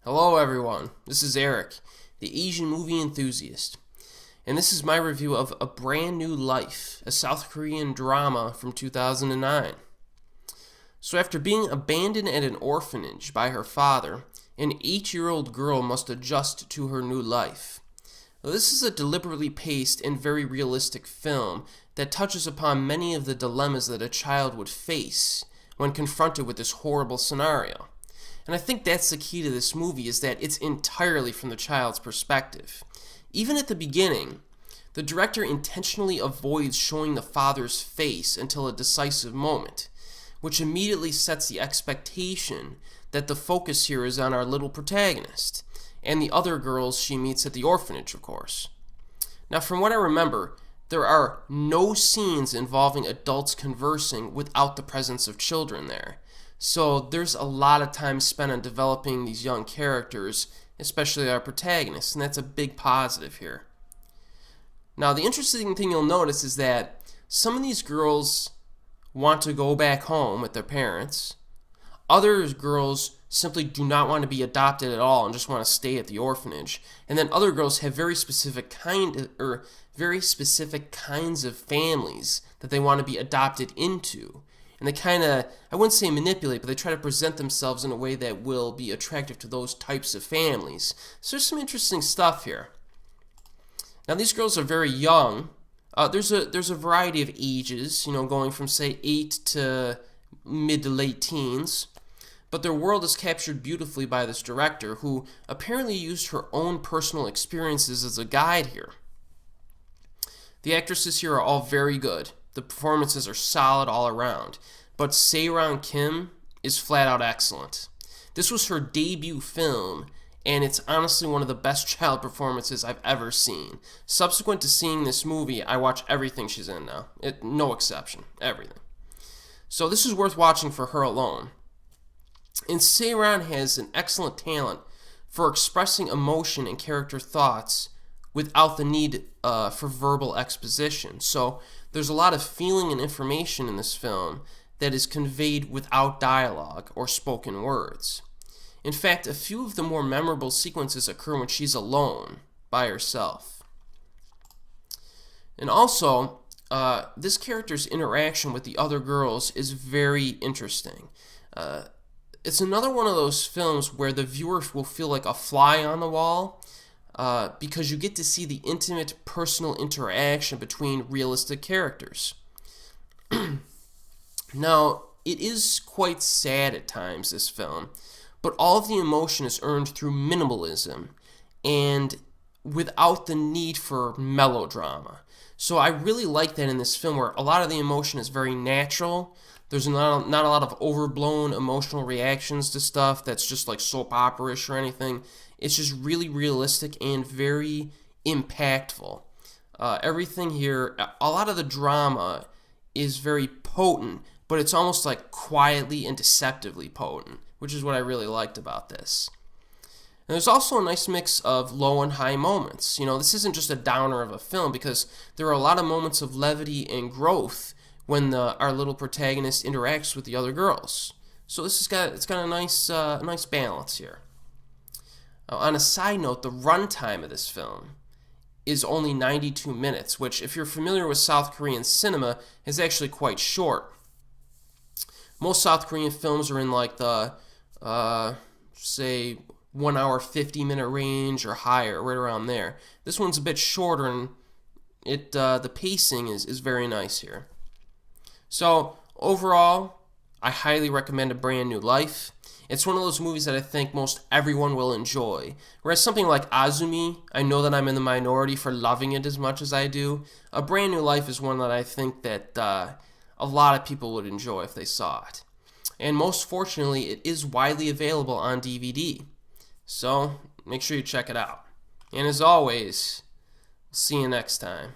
Hello everyone, this is Erik, the Asian movie enthusiast, and this is my review of A Brand New Life, a South Korean drama from 2009. So after being abandoned at an orphanage by her father, an 8-year-old girl must adjust to her new life. Now, this is a deliberately paced and very realistic film that touches upon many of the dilemmas that a child would face when confronted with this horrible scenario. And I think that's the key to this movie, is that it's entirely from the child's perspective. Even at the beginning, the director intentionally avoids showing the father's face until a decisive moment, which immediately sets the expectation that the focus here is on our little protagonist, and the other girls she meets at the orphanage, of course. Now, from what I remember, there are no scenes involving adults conversing without the presence of children there. So there's a lot of time spent on developing these young characters, especially our protagonists, and that's a big positive here. Now, the interesting thing you'll notice is that some of these girls want to go back home with their parents. Other girls simply do not want to be adopted at all and just want to stay at the orphanage. And then other girls have very specific kinds of families that they want to be adopted into. And they kind of, I wouldn't say manipulate, but they try to present themselves in a way that will be attractive to those types of families. So there's some interesting stuff here. Now, these girls are very young. There's a variety of ages, going from, say, 8 to mid to late teens. But their world is captured beautifully by this director, who apparently used her own personal experiences as a guide here. The actresses here are all very good. The performances are solid all around, but Sae-ron Kim is flat out excellent. This was her debut film, and it's honestly one of the best child performances I've ever seen. Subsequent to seeing this movie, I watch everything she's in now. No exception. Everything. So this is worth watching for her alone. And Sae-ron has an excellent talent for expressing emotion and character thoughts without the need for verbal exposition. So there's a lot of feeling and information in this film that is conveyed without dialogue or spoken words. In fact, a few of the more memorable sequences occur when she's alone, by herself. And also, this character's interaction with the other girls is very interesting. It's another one of those films where the viewer will feel like a fly on the wall, because you get to see the intimate personal interaction between realistic characters. Now, it is quite sad at times, this film, but all of the emotion is earned through minimalism and without the need for melodrama. So I really like that in this film, where a lot of the emotion is very natural. There's not a lot of overblown emotional reactions to stuff that's just like soap opera-ish or anything. It's just really realistic and very impactful. Everything here, a lot of the drama is very potent, but it's almost like quietly and deceptively potent, which is what I really liked about this. And there's also a nice mix of low and high moments. This isn't just a downer of a film, because there are a lot of moments of levity and growth when our little protagonist interacts with the other girls. So it's got a nice balance here. On a side note, the runtime of this film is only 92 minutes, which, if you're familiar with South Korean cinema, is actually quite short. Most South Korean films are in like the, say, 1 hour, 50-minute range or higher, right around there. This one's a bit shorter, and the pacing is very nice here. So, overall, I highly recommend A Brand New Life. It's one of those movies that I think most everyone will enjoy. Whereas something like Azumi, I know that I'm in the minority for loving it as much as I do. A Brand New Life is one that I think that a lot of people would enjoy if they saw it. And most fortunately, it is widely available on DVD. So, make sure you check it out. And as always, see you next time.